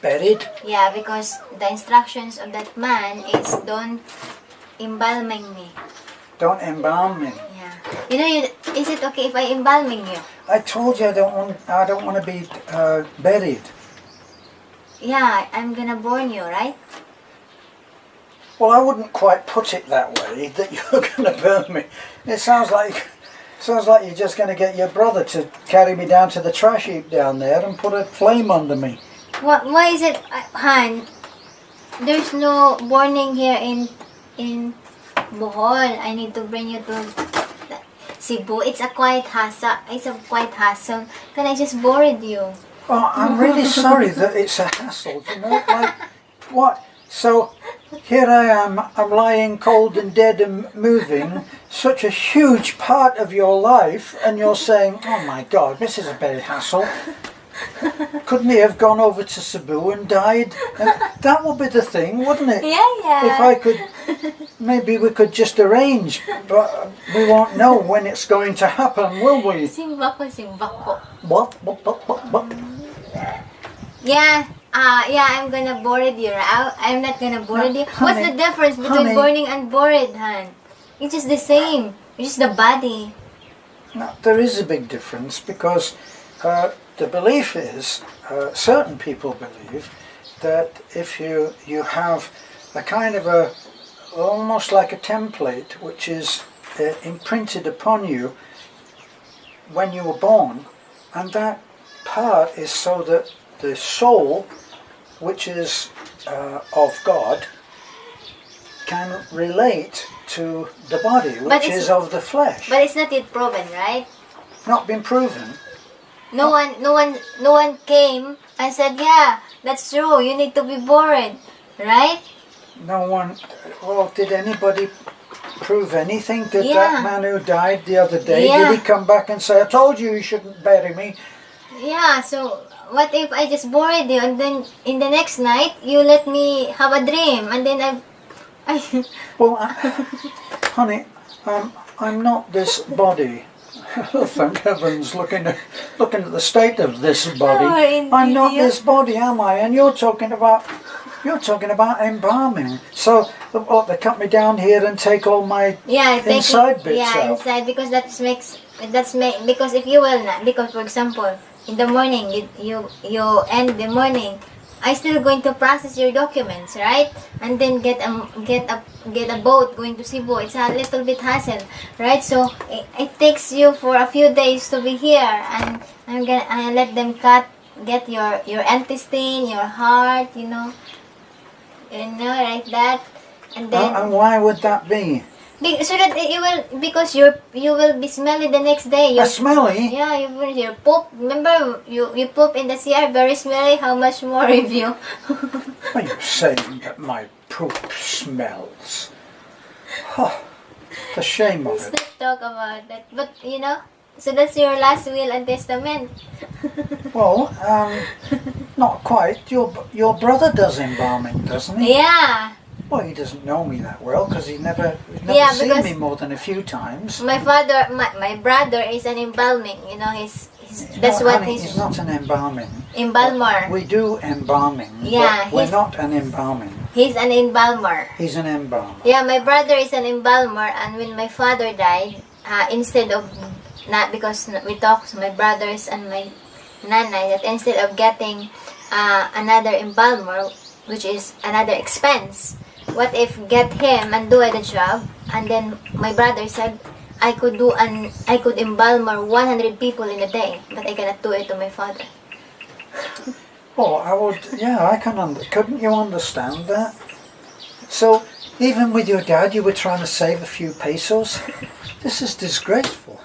buried? Yeah, because the instructions of that man is don't embalming me. Don't embalm me. Yeah. You know, is it okay if I embalming you? I told you I don't want to be buried. Yeah, I'm gonna burn you, right? Well, I wouldn't quite put it that way, that you're going to burn me. It sounds like you're just going to get your brother to carry me down to the trash heap down there and put a flame under me. Why is it, Han? There's no burning here in Bohol. I need to bring you to Cebu. It's a quite hassle. Can I just board you? Oh, I'm really sorry that it's a hassle, you know, like, what? So, here I am, I'm lying cold and dead and moving, such a huge part of your life, and you're saying, oh my God, this is a big hassle. Couldn't he have gone over to Cebu and died? That would be the thing, wouldn't it? Yeah. If I could, maybe we could just arrange, but we won't know when it's going to happen, will we? Simba ko. What? Yeah, I'm gonna board you. I'm not gonna board you. What's honey, the difference between honey. burning and bored, Han? It's just the same. It's just the body. No, there is a big difference because the belief is, certain people believe, that if you have a kind of almost like a template which is imprinted upon you when you were born, and that part is so that the soul, which is of God, can relate to the body, which is of the flesh. But it's not yet proven, right? Not been proven. No one came and said, yeah, that's true. You need to be born, right? No one. Well, did anybody prove anything? Did Yeah. that man who died the other day? Yeah. Did he come back and say, "I told you shouldn't bury me"? Yeah. So what if I just bored you and then in the next night you let me have a dream and then I Well, honey, I'm not this body. Thank heavens! Looking at the state of this body, Oh, I'm not indeed. this body, am I? And you're talking about embalming. So what? They cut me down here and take all my inside bits out. inside because because if you will not, because for example in the morning you end the morning, I still going to process your documents, right? And then get a boat going to Cebu. It's a little bit hassle, right? So it takes you for a few days to be here, and I let them get your intestine, your heart, like that, and then And why would that be? so that because you will be smelly the next day. Smelly? Yeah, your poop. Remember, you poop in the CR, very smelly. How much more if you? Are you saying that my poop smells? Oh, the shame of Let's it. not talk about that. But so that's your last will and testament. Well, not quite. Your brother does embalming, doesn't he? Yeah. Well, he doesn't know me that well because he's never Yeah, seen because me more than a few times. My brother is an embalming. That's No, what honey, he's not an embalming. embalmer. We do embalming, Yeah, but we're not an embalming. He's an embalmer. He's an embalmer. Yeah, my brother is an embalmer, and when my father died, instead of not because we talked to my brothers and my nanay that instead of getting another embalmer, which is another expense, what if get him and do the job? And then my brother said, I could embalmer 100 people in a day, but I cannot do it to my father. Oh, I would. Yeah, I can. Couldn't you understand that? So, even with your dad, you were trying to save a few pesos. This is disgraceful.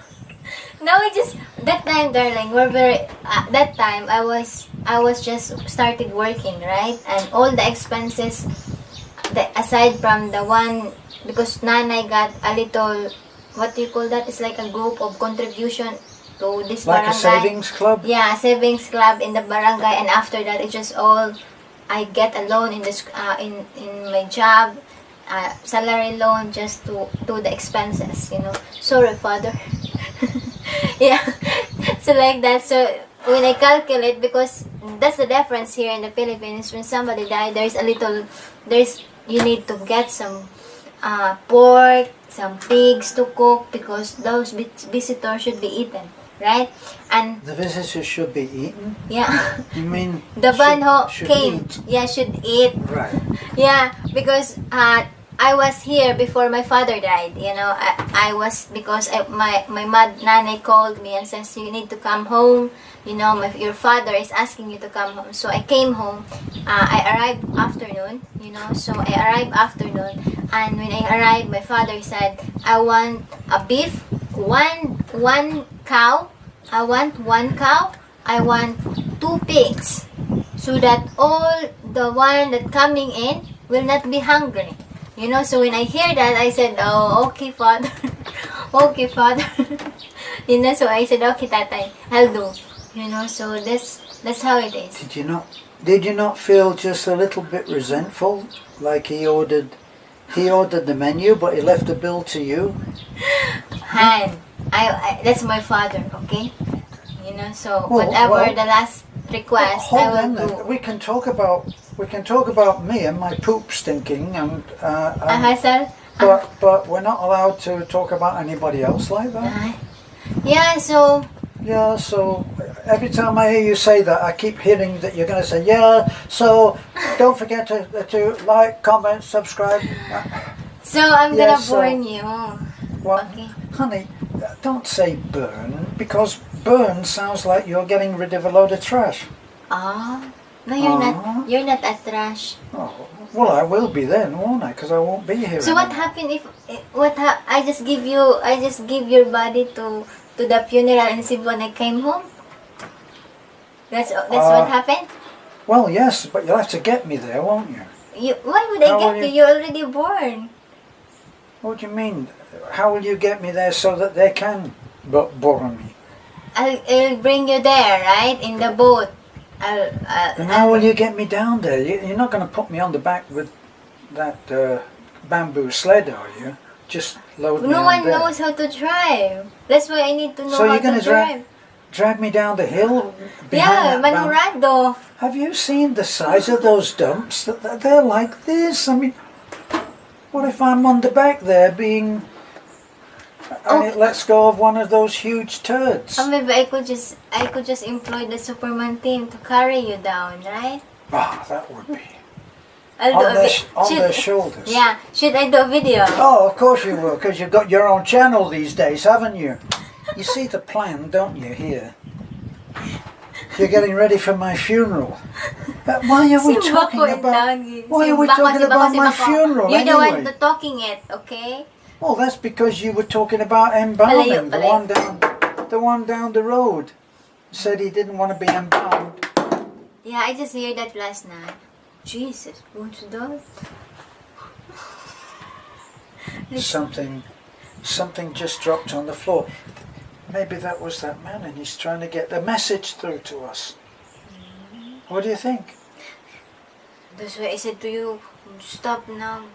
No, we just that time, darling. We're very. That time, I was just started working, right? And all the expenses, aside from the one, because Nanay got a little, what do you call that? It's like a group of contribution to this Like barangay. a savings club? Yeah, a savings club in the barangay, and after that, it's just all. I get a loan in this in my job, salary loan just to do the expenses. Sorry, father. Yeah, so like that. So when I calculate, because that's the difference here in the Philippines. When somebody died, you need to get some pork, some pigs to cook, because those visitors should be eaten, right? And The visitors should be eaten? yeah, You mean the one who should came, eat? yeah, should eat. Right. Yeah, because I was here before my father died. You know, I was, because my nanny called me and says, you need to come home. You know, your father is asking you to come home. So I came home. I arrived afternoon. You know, so I arrived afternoon. And when I arrived, my father said, I want a beef, one cow. I want one cow. I want 2 pigs, so that all the one that coming in will not be hungry. You know, so when I hear that, I said, oh, okay, father. Okay, father. You know, so I said, okay, tatay, I'll do. You know, so that's how it is. Did you not feel just a little bit resentful? Like he ordered the menu, but he left the bill to you? Han, I that's my father, okay? You know, so whatever the last request, Hold I will on do. then. We can talk about me and my poop stinking, and Sir? but we're not allowed to talk about anybody else like that. Yeah, so Yeah, so every time I hear you say that, I keep hearing that you're going to say, yeah, so don't forget to like, comment, subscribe. I'm Yeah, gonna warn you. Well, Okay. honey, don't say burn, because burn sounds like you're getting rid of a load of trash. No, you're not. You're not a trash. Oh, well, I will be then, won't I? Because I won't be here. So what anymore. happened if I just give your body to the funeral in Cebu when I came home? That's what happened. Well, yes, but you'll have to get me there, won't you? Why would I How get will you? you- You're already born. What do you mean? How will you get me there so that they can borrow me? I'll bring you there, right? In the boat. And how will you get me down there? You're not going to put me on the back with that bamboo sled, are you? Just load me No on one there. knows how to drive. That's why I need to know So how you're going to to drive. drag me down the hill behind Yeah, that bamboo? manurado. Have you seen the size of those dumps? They're like this. I mean, what if I'm on the back there being... and it lets go of one of those huge turds? Maybe I could just employ the Superman team to carry you down, right? Ah, that would be... I'll on do their shoulders. Yeah, should I do a video? Oh, of course you will, because you've got your own channel these days, haven't you? You see the plan, don't you, here? You're getting ready for my funeral. Why are we talking about... Why are we talking about my funeral You're the anyway? one talking it, okay? Well, that's because you were talking about embalming, the one down the road. Said he didn't want to be embalmed. Yeah, I just heard that last night. Jesus, what's that? Something just dropped on the floor. Maybe that was that man, and he's trying to get the message through to us. What do you think? That's why I said to you, stop now.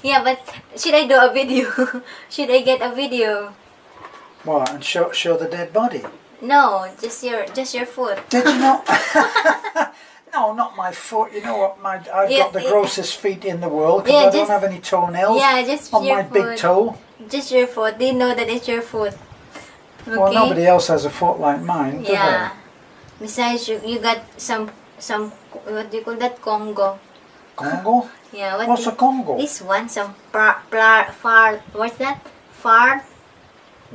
Yeah, but should I do a video? Should I get a video? What, and show the dead body? No, just your foot. Did you not? No, not my foot. You know what? I've got the grossest feet in the world because I don't have any toenails just on your my foot. big toe. Just your foot. They know that it's your foot. Okay? Well, nobody else has a foot like mine, do Yeah. Besides, you got some what do you call that? Congo. they? Congo? Yeah. What's a Congo? This one, some fart. What's that? Fart.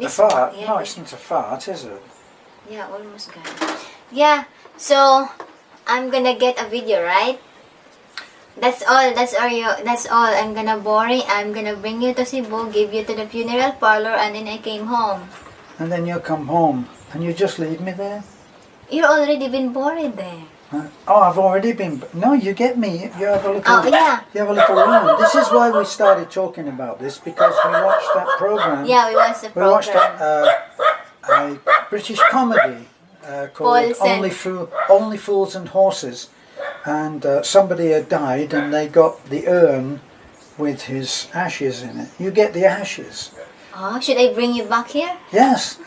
A fart? No, it's not a fart, is it? Yeah, almost got it. Yeah. So I'm gonna get a video, right? That's all. That's all. I'm gonna boring. I'm gonna bring you to Cebu, give you to the funeral parlor, and then I came home. And then you come home and you just leave me there? You're already been buried there. Huh? Oh, I've already been... No, you get me. You have a little... Oh, yeah. You have a little room. This is why we started talking about this, because we watched that program. Yeah, we watched the We program. watched a British comedy called Only Fools and Horses. And somebody had died and they got the urn with his ashes in it. You get the ashes. Oh, should I bring you back here? Yes.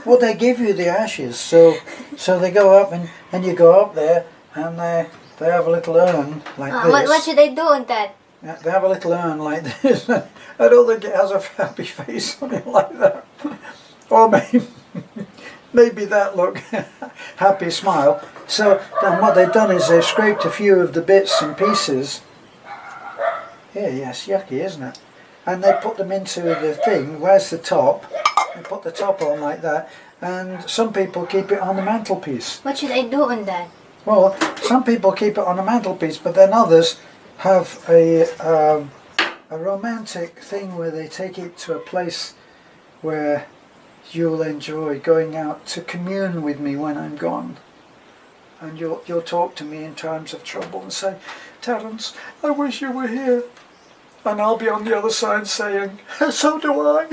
Well, they give you the ashes, so they go up and you go up there and they have a little urn like this. What should I do on that? Yeah, they have a little urn like this. I don't think it has a happy face on it like that. Or maybe that look happy smile. So then what they've done is they've scraped a few of the bits and pieces. Yeah, yes, yucky, isn't it? And they put them into the thing. Where's the top? They put the top on like that. And some people keep it on the mantelpiece. What should I do on that? Well, some people keep it on a mantelpiece, but then others have a romantic thing where they take it to a place where you'll enjoy going out to commune with me when I'm gone. And you'll talk to me in times of trouble and say, Terence, I wish you were here. And I'll be on the other side saying, so do I.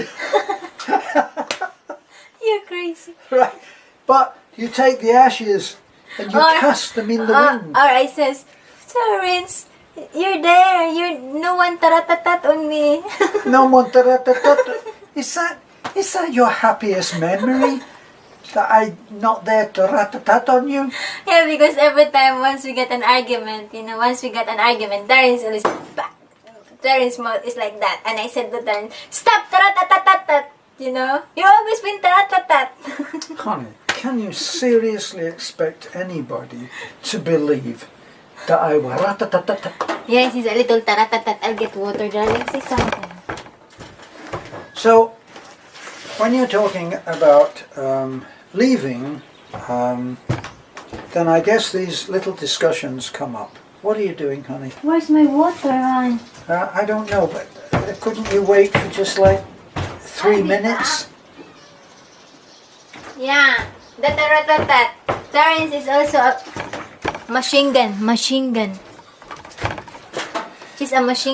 You're crazy. Right. But you take the ashes and you cast them in the wind. Or I says, Terence, you're there. You're no one taratatat on me. No one taratatat. Is that your happiest memory? That I'm not there to rat-a-tat on you? Yeah, because every time once we get an argument, Terence always Terence mouth is like that. And I said to Terence, stop tarat-a-tat-tat-tat. You always been tarat-tat-tat. Honey, can you seriously expect anybody to believe that I will rat-a-tat-tat-tat? Yes, he's a little tarat-tat-tat. I'll get water, darling. Say something. So, when you're talking about leaving, then I guess these little discussions come up. What are you doing, honey? Where's my water, hon? I don't know, but couldn't you wait for just like 3 minutes? Yeah, the tarat-tat-tat. Terence is also a machine gun. She's a machine